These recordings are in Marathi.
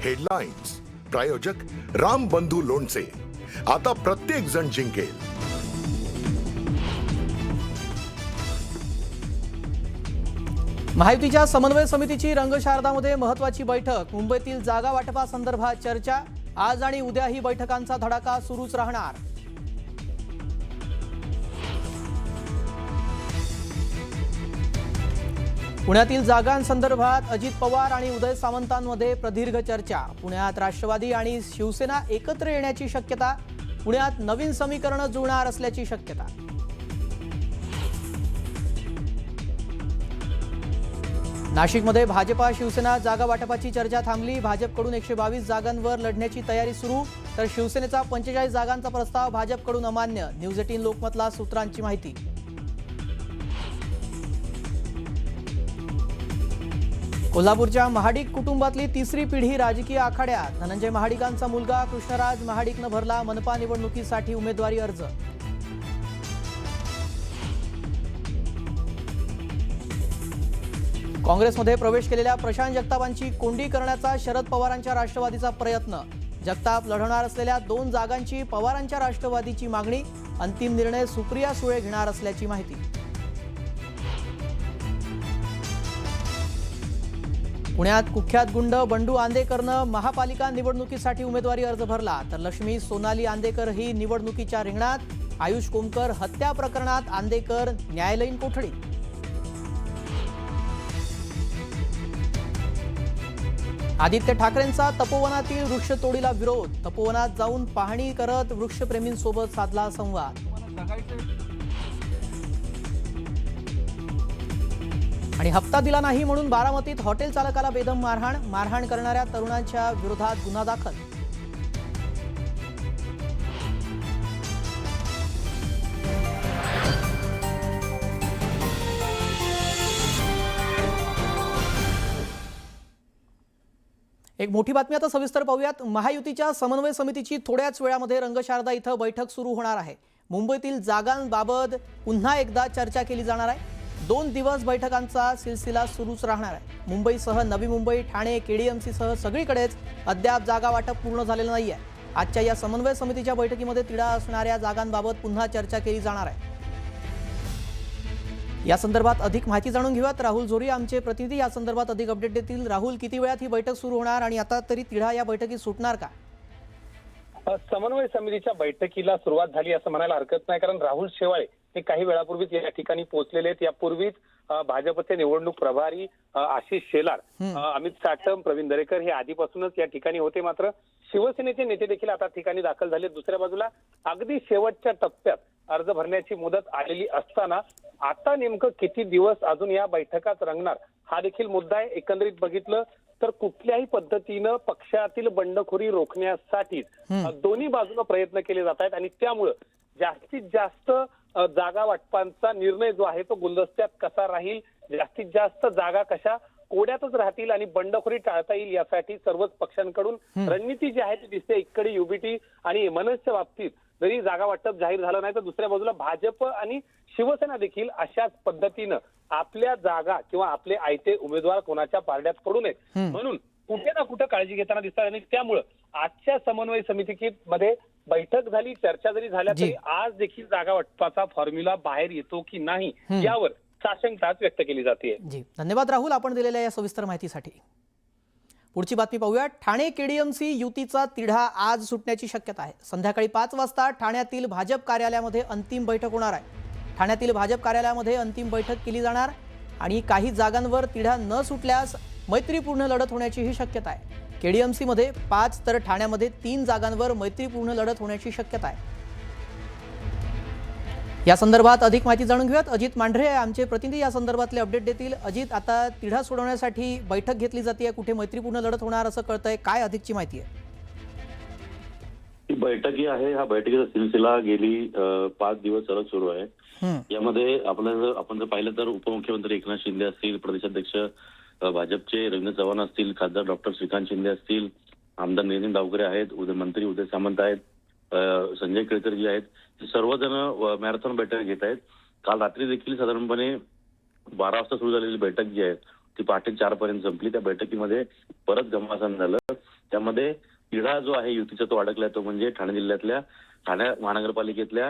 हेडलाईन्स प्रायोजक राम बंधू लोणचे. आता प्रत्येक जण जिंकेल. महायुतीच्या समन्वय समितीची रंगशारदामध्ये महत्त्वाची बैठक. मुंबईतील जागा वाटपासंदर्भात चर्चा. आज आणि उद्या ही बैठकांचा धडाका सुरूच राहणार. पुण्यातील जागांसंदर्भात अजित पवार आणि उदय सामंतांमध्ये प्रदीर्घ चर्चा. पुण्यात राष्ट्रवादी आणि शिवसेना एकत्र येण्याची शक्यता. पुण्यात नवीन समीकरणं जुळणार असल्याची शक्यता. नाशिकमध्ये भाजपा शिवसेना जागा वाटपाची चर्चा थांबली. भाजपकडून 122 जागांवर लढण्याची तयारी सुरू, तर शिवसेनेचा 45 जागांचा प्रस्ताव भाजपकडून अमान्य. न्यूज 18 लोकमतला सूत्रांची माहिती. कोल्हापूरच्या महाडिक कुटुंबातली तिसरी पिढी राजकीय आखाड्यात. धनंजय महाडिकांचा मुलगा कृष्णराज महाडिकनं भरला मनपा निवडणुकीसाठी उमेदवारी अर्ज. काँग्रेसमध्ये प्रवेश केलेल्या प्रशांत जगतापांची कोंडी करण्याचा शरद पवारांच्या राष्ट्रवादीचा प्रयत्न. जगताप लढवणार असलेल्या 2 जागांची पवारांच्या राष्ट्रवादीची मागणी. अंतिम निर्णय सुप्रिया सुळे घेणार असल्याची माहिती. पुण्यात कुख्यात गुंड बंडू आंदेकरनं महापालिका निवडणुकीसाठी उमेदवारी अर्ज भरला, तर लक्ष्मी सोनाली आंदेकर ही निवडणुकीच्या रिंगणात. आयुष कोमकर हत्या प्रकरणात आंदेकर न्यायालयीन कोठडी. आदित्य ठाकरेंचा तपोवनातील वृक्षतोडीला विरोध. तपोवनात जाऊन पाहणी करत वृक्षप्रेमींसोबत साधला संवाद. आणि हप्ता दिला नाही म्हणून बारामतीत हॉटेल चालकाला बेदम मारहाण. मारहाण करणाऱ्या तरुणांच्या विरोधात गुन्हा दाखल. एक मोठी बातमी आता सविस्तर पाहूयात. महायुतीच्या समन्वय समितीची थोड्याच वेळामध्ये रंगशारदा इथं बैठक सुरू होणार आहे. मुंबईतील जागांबाबत पुन्हा एकदा चर्चा केली जाणार आहे. 2 दिवस बैठकांचा सिलसिला सुरूच राहणार आहे. मुंबईसह नवी मुंबई, ठाणे, केडीएमसीसह सगळीकडेच अद्याप जागा वाटप पूर्ण झालेलं नाही आहे. आजच्या या समन्वय समितीच्या बैठकीमध्ये तिढा असणाऱ्या जागांबाबत पुन्हा चर्चा केली जाणार आहे. या संदर्भात अधिक माहिती जाणून घेऊयात. राहुल जोरी आमचे प्रतिनिधी या संदर्भात अधिक अपडेट देतील. राहुल, किती वेळात ही बैठक सुरू होणार आणि आता तरी तिढा या बैठकीत सुटणार का? समन्वय समितीच्या बैठकीला सुरुवात झाली असं म्हणायला हरकत नाही, कारण राहुल शेवाळे हे काही वेळापूर्वीच या ठिकाणी पोहोचलेले आहेत. यापूर्वीच भाजपचे निवडणूक प्रभारी आशिष शेलार, अमित साटम, प्रवीण दरेकर हे आधीपासूनच या ठिकाणी होते. मात्र शिवसेनेचे नेते देखील आता ठिकाणी दाखल झाले. दुसऱ्या बाजूला अगदी शेवटच्या टप्प्यात अर्ज भरण्याची मुदत आलेली असताना आता नेमकं किती दिवस अजून या बैठकात रंगणार हा देखील मुद्दा आहे. एकंदरीत बघितलं तर कुठल्याही पद्धतीनं पक्षातील बंडखोरी रोखण्यासाठी दोन्ही बाजूने प्रयत्न केले जात आहेत आणि त्यामुळं जास्तीत जास्त जागा वाटपांचा निर्णय जो आहे तो गुलदस्त्यात कसा राहील, जास्तीत जास्त जागा कशा कोड्यातच राहतील आणि बंडखोरी टाळता येईल यासाठी सर्वच पक्षांकडून रणनीती जी आहे ती दिसते. एकीकडे युबीटी आणि मनसच्या बाबतीत जरी जागा वाटप जाहीर झालं नाही, तर दुसऱ्या बाजूला भाजप आणि शिवसेना देखील अशाच पद्धतीनं आपल्या जागा किंवा आपले आयते उमेदवार कोणाच्या पारड्यात पडू नयेत म्हणून कुठे ना कुठे काळजी घेताना दिसतात. आणि त्यामुळं आजच्या समन्वय समितीमध्ये बैठक झाली, चर्चा जरी झाल्या तरी आज देखील जागा वाटपाचा फॉर्म्युला बाहेर येतो की नाही यावर साशंकता व्यक्त केली जाते. जी, धन्यवाद राहुल आपण दिलेल्या या सविस्तर माहितीसाठी. पुढची बातमी पाहूया. ठाणे केडीएमसी युतीचा तिढा आज सुटण्याची शक्यता आहे. संध्याकाळी 5 वाजता ठाण्यातील भाजप कार्यालयामध्ये अंतिम बैठक होणार आहे. ठाण्यातील भाजप कार्यालयामध्ये अंतिम बैठक केली जाणार आणि काही जागांवर तिढा न सुटल्यास मैत्रीपूर्ण लढत होण्याचीही शक्यता आहे. केडीएमसीमध्ये 5 तर ठाण्यामध्ये 3 जागांवर मैत्रीपूर्ण लढत होण्याची शक्यता आहे. या संदर्भात अधिक माहिती जाणून घेऊयात. अजित मांढरे आमचे प्रतिनिधी या संदर्भातले अपडेट देतील. अजित, आता तिढा सोडवण्यासाठी बैठक घेतली जाते, कुठे मैत्रीपूर्ण लढत होणार असं कळतंय, काय अधिकची माहिती आहे? ही बैठक जी आहे, हा बैठकीचा सिलसिला गेली 5 दिवस सलग सुरू आहे. यामध्ये आपण जर पाहिलं तर उपमुख्यमंत्री एकनाथ शिंदे असतील, प्रदेशाध्यक्ष भाजपचे रवींद्र चव्हाण असतील, खासदार डॉक्टर श्रीकांत शिंदे असतील, आमदार नितीन डावकरे आहेत, मंत्री उदय सामंत आहेत, संजय केळकर जी आहेत, हे सर्वजण मॅरेथॉन बैठक घेत आहेत. काल रात्री देखील साधारणपणे 12 वाजता सुरू झालेली बैठक जी आहे ती पहाटे 4 पर्यंत संपली. त्या बैठकीमध्ये परत घमासान झालं. त्यामध्ये तिढा जो आहे युतीचा तो अडकलाय, तो म्हणजे ठाणे जिल्ह्यातल्या ठाणे महानगरपालिकेतल्या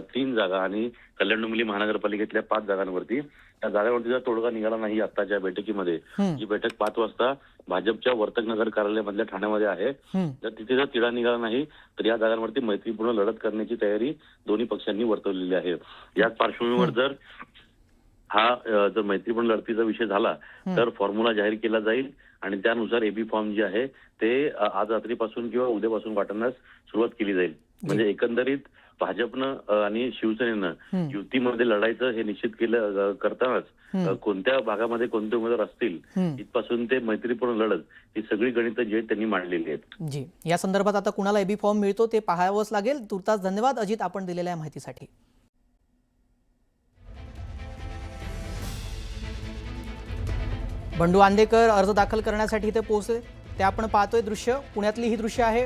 3 जागा आणि कल्याण डोंबिवली महानगरपालिकेतल्या 5 जागांवरती. त्या जागांवरतीचा तोडगा निघाला नाही आताच्या बैठकीमध्ये. ही बैठक 5 वाजता भाजपच्या वर्तकनगर कार्यालयामधल्या ठाण्यामध्ये आहे. तर तिथे जर तिढा निघाला नाही तर या जागांवरती मैत्रीपूर्ण लढत करण्याची तयारी दोन्ही पक्षांनी वर्तवलेली आहे. याच पार्श्वभूमीवर जर मैत्रीपूर्ण लढतीचा विषय झाला तर फॉर्म्युला जाहीर केला जाईल आणि त्यानुसार एबी फॉर्म जे आहे ते आज रात्रीपासून किंवा उद्यापासून वाटण्यास सुरुवात केली जाईल. म्हणजे एकंदरीत भाजपनं आणि शिवसेनेनं युतीमध्ये लढायचं हे निश्चित केलं करतानाच कोणत्या भागामध्ये कोणते उमेदवार असतील इथपासून ते मैत्रीपूर्ण लढत ही सगळी गणितं जे त्यांनी मांडलेली आहेत. जी, या संदर्भात आता कुणाला एबी फॉर्म मिळतो ते पाहावंच लागेल. तुर्तास धन्यवाद अजित, आपण दिलेल्या माहितीसाठी. बंडू आंदेकर अर्ज दाखल करण्यासाठी इथे पोहोचले, ते आपण पाहतोय दृश्य. पुण्यातली ही दृश्य आहे.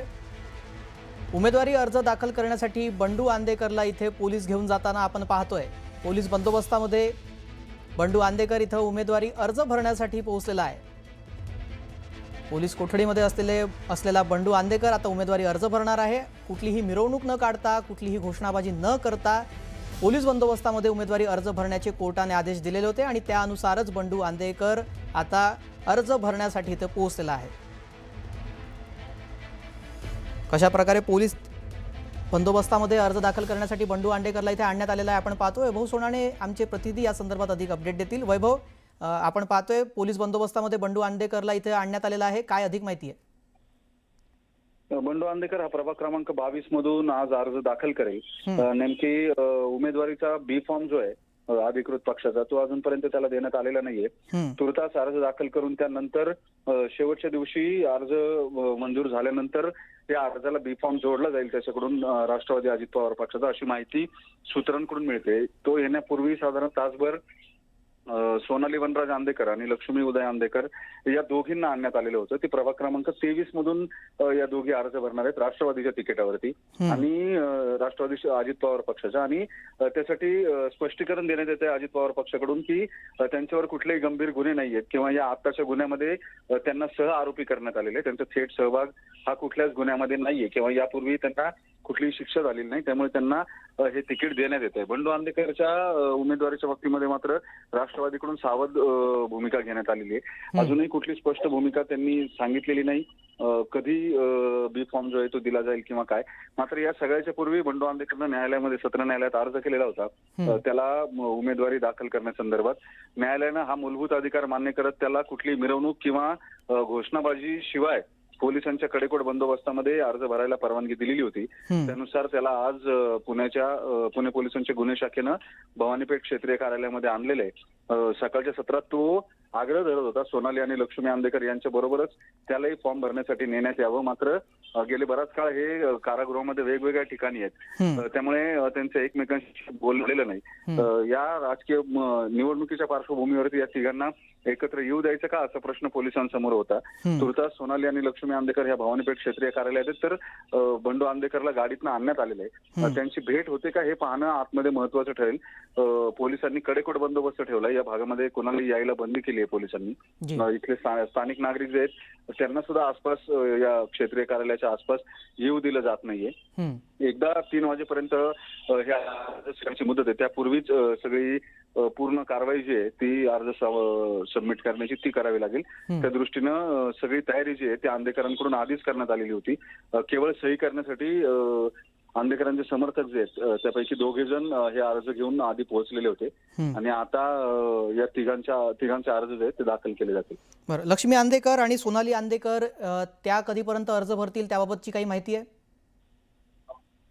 उमेदवारी अर्ज दाखल करण्यासाठी बंडू आंदेकरला इथे पोलीस घेऊन जाताना आपण पाहतोय. पोलीस बंदोबस्तामध्ये बंडू आंदेकर इथं उमेदवारी अर्ज भरण्यासाठी पोहोचलेला आहे. पोलीस कोठडीमध्ये असलेला बंडू आंदेकर आता उमेदवारी अर्ज भरणार आहे. कुठलीही मिरवणूक न काढता, कुठलीही घोषणाबाजी न करता पोलीस बंदोबस्तामध्ये उमेदवारी अर्ज भरण्याचे कोर्टाने आदेश दिलेले होते आणि त्यानुसारच बंडू आंदेकर आता अर्ज भरण्यासाठी इथे पोहोचलेला आहे. कशा प्रकारे पोलीस बंदोबस्तामध्ये अर्ज दाखल करण्यासाठी बंडू आंदेकरला इथे आणण्यात आलेला आहे आपण पाहतोय. वैभव सोनाणे आमचे प्रतिनिधी या संदर्भात अधिक अपडेट देतील. वैभव, आपण पाहतोय पोलीस बंदोबस्तामध्ये बंडू आंदेकरला इथे आणण्यात आलेला आहे, काय अधिक माहिती आहे? बंडू आंदेकर हा प्रभाग क्रमांक 22 मधून आज अर्ज दाखल करेल. नेमकी उमेदवारीचा बी फॉर्म जो आहे अधिकृत पक्षाचा तो अजूनपर्यंत त्याला देण्यात आलेला नाहीये. तुर्तास अर्ज दाखल करून त्यानंतर शेवटच्या दिवशी अर्ज मंजूर झाल्यानंतर त्या अर्जाला बी फॉर्म जोडला जाईल त्याच्याकडून राष्ट्रवादी अजित पवार पक्षाचा, अशी माहिती सूत्रांकडून मिळते. तो येण्यापूर्वी साधारण तासभर सोनाली वनराज आंदेकर आणि लक्ष्मी उदय आंदेकर या दोघींना आणण्यात आलेलं होतं. ते प्रभाग क्रमांक 23 मधून या दोघी अर्ज भरणार आहेत राष्ट्रवादीच्या तिकिटावरती आणि राष्ट्रवादी अजित पवार पक्षाच्या. आणि त्यासाठी स्पष्टीकरण देण्यात येते अजित पवार पक्षाकडून की त्यांच्यावर कुठलेही गंभीर गुन्हे नाहीयेत किंवा या आत्ताच्या गुन्ह्यामध्ये त्यांना सह आरोपी करण्यात आलेले, त्यांचा थेट सहभाग हा कुठल्याच गुन्ह्यामध्ये नाहीये किंवा यापूर्वी त्यांना कुठलीही शिक्षा झालेली नाही, त्यामुळे त्यांना हे तिकीट देण्यात येत आहे. बंडू आंदेकरच्या उमेदवारीच्या बाबतीमध्ये मात्र राष्ट्रवादीकडून सावध भूमिका घेण्यात आलेली आहे. अजूनही कुठली स्पष्ट भूमिका त्यांनी सांगितलेली नाही कधी बी फॉर्म जो आहे तो दिला जाईल किंवा काय. मात्र या सगळ्याच्या पूर्वी बंडू आंदेकरनं न्यायालयामध्ये सत्र न्यायालयात अर्ज केलेला होता त्याला उमेदवारी दाखल करण्यासंदर्भात. न्यायालयानं हा मूलभूत अधिकार मान्य करत त्याला कुठली मिरवणूक किंवा घोषणाबाजी शिवाय पोलिसांच्या कडेकोट बंदोबस्तामध्ये अर्ज भरायला परवानगी दिलेली होती. त्यानुसार त्याला आज पुणे पोलिसांच्या गुन्हे शाखेनं भवानीपेठ क्षेत्रीय कार्यालयामध्ये आणलेले. सकाळच्या सत्रात तो आग्रह धरत होता सोनाली आणि लक्ष्मी आंदेकर यांच्या बरोबरच त्यालाही फॉर्म भरण्यासाठी नेण्यात यावं. मात्र गेले बराच काळ हे कारागृहामध्ये वेगवेगळ्या ठिकाणी आहेत, त्यामुळे त्यांचं एकमेकांशी बोललेलं नाही. या राजकीय निवडणुकीच्या पार्श्वभूमीवरती या तिघांना एकत्र येऊ द्यायचं का असा प्रश्न पोलिसांसमोर होता. तुर्तास सोनाली आणि लक्ष्मी आंदेकर ह्या भवानीपेठ क्षेत्रीय कार्यालयात आहेत, तर बंडू आंदेकरला गाडीतनं आणण्यात आलेलं आहे. त्यांची भेट होते का हे पाहणं आतमध्ये महत्वाचं ठरेल. पोलिसांनी कडेकोट बंदोबस्त ठेवला. या भागामध्ये कोणाला यायला बंदी केली आहे पोलिसांनी. इथले स्थानिक नागरिक जे आहेत त्यांना सुद्धा आसपास या क्षेत्रीय कार्यालयाच्या आसपास येऊ दिलं जात नाहीये. एकदा 3 वाजेपर्यंत ह्या मुदत आहे त्यापूर्वीच सगळी पूर्ण कारवाई जी आहे ती अर्ज सबमिट करण्याची ती करावी लागेल. त्या दृष्टीनं सगळी तयारी जी आहे ती आंदेकरांकडून आधीच करण्यात आलेली होती. केवळ सही करण्यासाठी आंदेकरांचे समर्थक जे आहेत त्यापैकी 2 जण हे अर्ज घेऊन आधी पोहोचलेले होते आणि आता या तिघांचे अर्ज जे आहेत ते दाखल केले जातील. बरं, लक्ष्मी आंदेकर आणि सोनाली आंदेकर त्या कधीपर्यंत अर्ज भरतील त्याबाबतची काही माहिती आहे?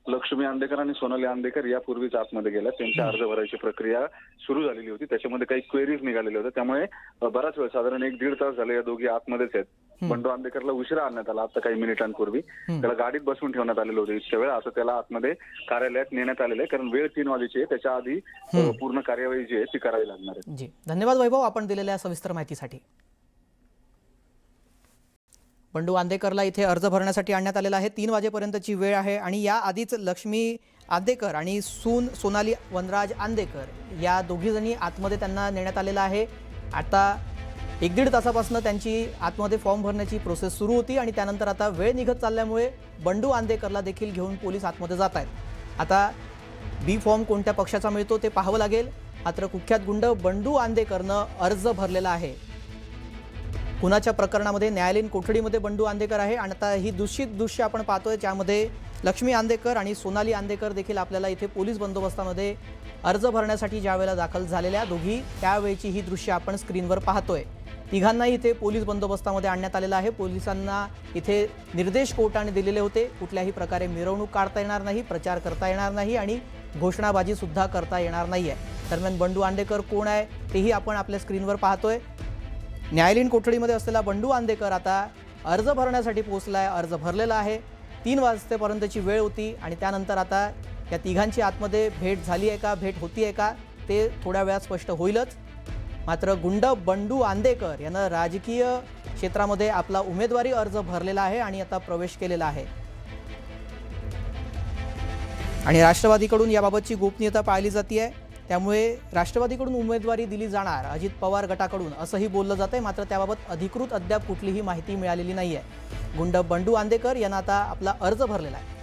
लक्ष्मी आंदेकर आणि सोनाली आंदेकर यापूर्वीच आतमध्ये गेल्या. त्यांच्या अर्ज भरायची प्रक्रिया सुरू झालेली होती. त्याच्यामध्ये काही क्वेरीज निघालेल्या होत्या, त्यामुळे बराच वेळ साधारण 1-1.5 तास झाले या दोघी आतमध्येच आहेत. बंडू आंदेकरला उशिरा आणण्यात आला आता काही मिनिटांपूर्वी. त्याला गाडीत बसवून ठेवण्यात आलेलं होतं इतक्या वेळ. आता त्याला आतमध्ये कार्यालयात नेण्यात आलेलं आहे कारण वेळ 3 वाजेची आहे. त्याच्या आधी पूर्ण कार्यवाही जी आहे ती करावी लागणार आहे. जी, धन्यवाद वैभव आपण दिलेल्या सविस्तर माहितीसाठी. बंडू आंदेकरला इथे अर्ज भरण्यासाठी आणण्यात आलेला आहे. 3 वाजेपर्यंतची वेळ आहे आणि या आधीच लक्ष्मी आंदेकर आणि सून सोनाली वनराज आंदेकर या दोघी जणी आतमध्ये त्यांना नेण्यात आलेलं आहे. आता एक दीड तासापासून त्यांची आतमध्ये फॉर्म भरण्याची प्रोसेस सुरू होती आणि त्यानंतर आता वेळ निघत चालल्यामुळे बंडू आंदेकरला देखील घेऊन पोलीस आतमध्ये जात आहेत. आता बी फॉर्म कोणत्या पक्षाचा मिळतो ते पाहावं लागेल. मात्र कुख्यात गुंड बंडू आंदेकरनं अर्ज भरलेला आहे. खुनाच्या प्रकरणामध्ये न्यायालयीन कोठडीमध्ये बंडू आंदेकर आहे आणि आता ही दूषित दृश्य आपण पाहतोय, ज्यामध्ये लक्ष्मी आंदेकर आणि सोनाली आंदेकर देखील आपल्याला इथे पोलीस बंदोबस्तामध्ये अर्ज भरण्यासाठी ज्यावेळेला दाखल झालेल्या दोघी, त्यावेळची ही दृश्य आपण स्क्रीनवर पाहतोय. तिघांनाही इथे पोलीस बंदोबस्तामध्ये आणण्यात आलेलं आहे. पोलिसांना इथे निर्देश कोर्टाने दिलेले होते, कुठल्याही प्रकारे मिरवणूक काढता येणार नाही, प्रचार करता येणार नाही आणि घोषणाबाजी सुद्धा करता येणार नाहीये. दरम्यान बंडू आंदेकर कोण आहे तेही आपण आपल्या स्क्रीनवर पाहतोय. न्यायालयीन कोठडीमध्ये असलेला बंडू आंदेकर आता अर्ज भरण्यासाठी पोहोचलाय. अर्ज भरलेला आहे. 3 वाजतेपर्यंतची वेळ होती आणि त्यानंतर आता या तिघांची आतमध्ये भेट झाली आहे का, भेट होती आहे का, ते थोड्या वेळात स्पष्ट होईलच. मात्र गुंड बंडू आंदेकर यानं राजकीय क्षेत्रामध्ये आपला उमेदवारी अर्ज भरलेला आहे आणि आता प्रवेश केलेला आहे. आणि राष्ट्रवादीकडून याबाबतची गोपनीयता पाळली जाते, त्यामुळे राष्ट्रवादीकडून उमेदवारी दिली जाणार अजित पवार गटाकडून असंही बोललं जातंय. मात्र त्याबाबत अधिकृत अद्याप कुठलीही माहिती मिळालेली नाहीये. गुंड बंडू आंदेकर यांना आता आपला अर्ज भरलेला आहे.